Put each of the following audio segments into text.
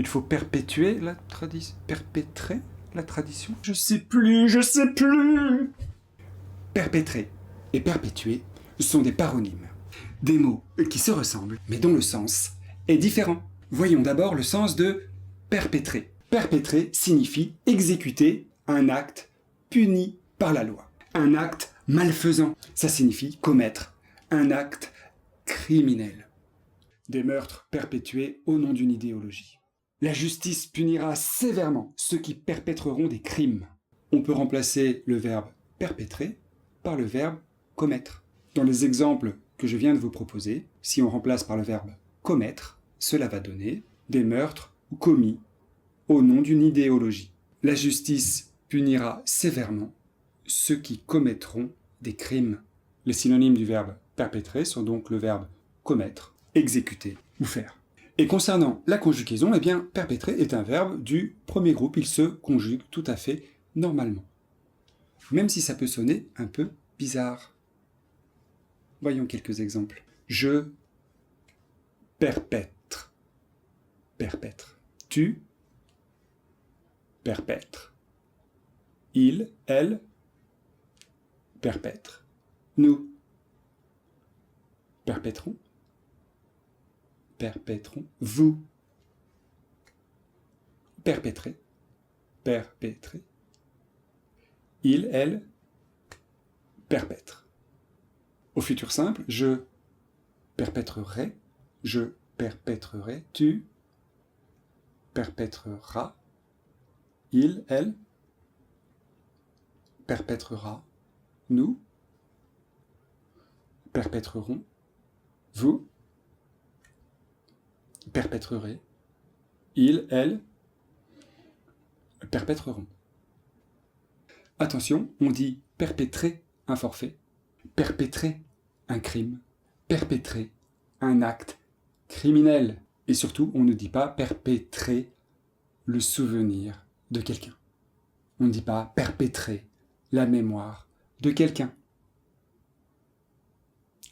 Il faut perpétuer la tradition. Perpétrer la tradition. Je sais plus. Perpétrer et perpétuer sont des paronymes. Des mots qui se ressemblent, mais dont le sens est différent. Voyons d'abord le sens de perpétrer. Perpétrer signifie exécuter un acte puni par la loi. Un acte malfaisant. Ça signifie commettre un acte criminel. Des meurtres perpétués au nom d'une idéologie. La justice punira sévèrement ceux qui perpétreront des crimes. On peut remplacer le verbe perpétrer par le verbe commettre. Dans les exemples que je viens de vous proposer, si on remplace par le verbe commettre, cela va donner des meurtres commis au nom d'une idéologie. La justice punira sévèrement ceux qui commettront des crimes. Les synonymes du verbe perpétrer sont donc le verbe commettre, exécuter ou faire. Et concernant la conjugaison, eh bien, perpétrer est un verbe du premier groupe. Il se conjugue tout à fait normalement. Même si ça peut sonner un peu bizarre. Voyons quelques exemples. Je perpètre. Perpètre. Tu perpètres. Il, elle perpètre. Nous perpétrons. Perpétrons. Vous perpétrez. Perpétrez. Il, elle perpètre. Au futur simple, je perpétrerai, je perpétrerai, tu perpétreras, il, elle perpétrera, nous perpétrerons, vous perpétrerez, il, elle perpétreront. Attention, on dit perpétrer un forfait, perpétrer un crime, perpétrer un acte criminel. Et surtout, on ne dit pas perpétrer le souvenir de quelqu'un. On ne dit pas perpétrer la mémoire de quelqu'un.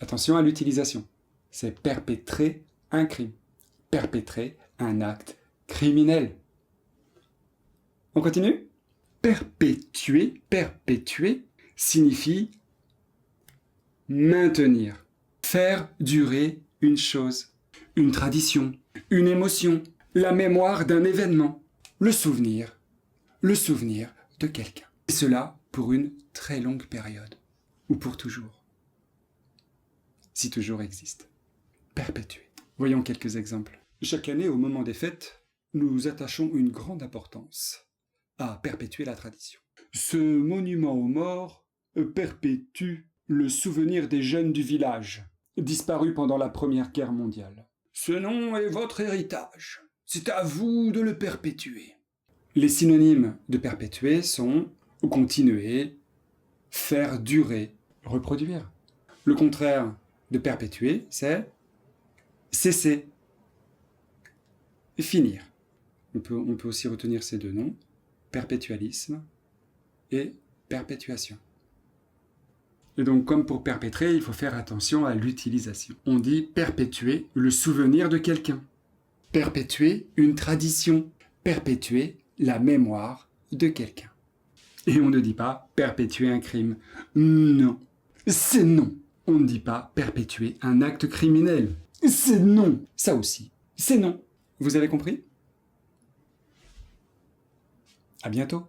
Attention à l'utilisation. C'est perpétrer un crime, perpétrer un acte criminel. On continue ? Perpétuer, perpétuer signifie maintenir, faire durer une chose, une tradition, une émotion, la mémoire d'un événement, le souvenir de quelqu'un. Et cela pour une très longue période, ou pour toujours, si toujours existe. Perpétuer. Voyons quelques exemples. Chaque année, au moment des fêtes, nous attachons une grande importance à perpétuer la tradition. Ce monument aux morts perpétue le souvenir des jeunes du village, disparus pendant la Première Guerre mondiale. Ce nom est votre héritage. C'est à vous de le perpétuer. Les synonymes de perpétuer sont continuer, faire durer, reproduire. Le contraire de perpétuer, c'est cesser, finir. On peut aussi retenir ces deux noms, perpétualisme et perpétuation. Et donc, comme pour perpétrer, il faut faire attention à l'utilisation. On dit perpétuer le souvenir de quelqu'un, perpétuer une tradition, perpétuer la mémoire de quelqu'un. Et on ne dit pas perpétuer un crime. Non, c'est non. On ne dit pas perpétuer un acte criminel. C'est non. Ça aussi, c'est non. Vous avez compris ? À bientôt.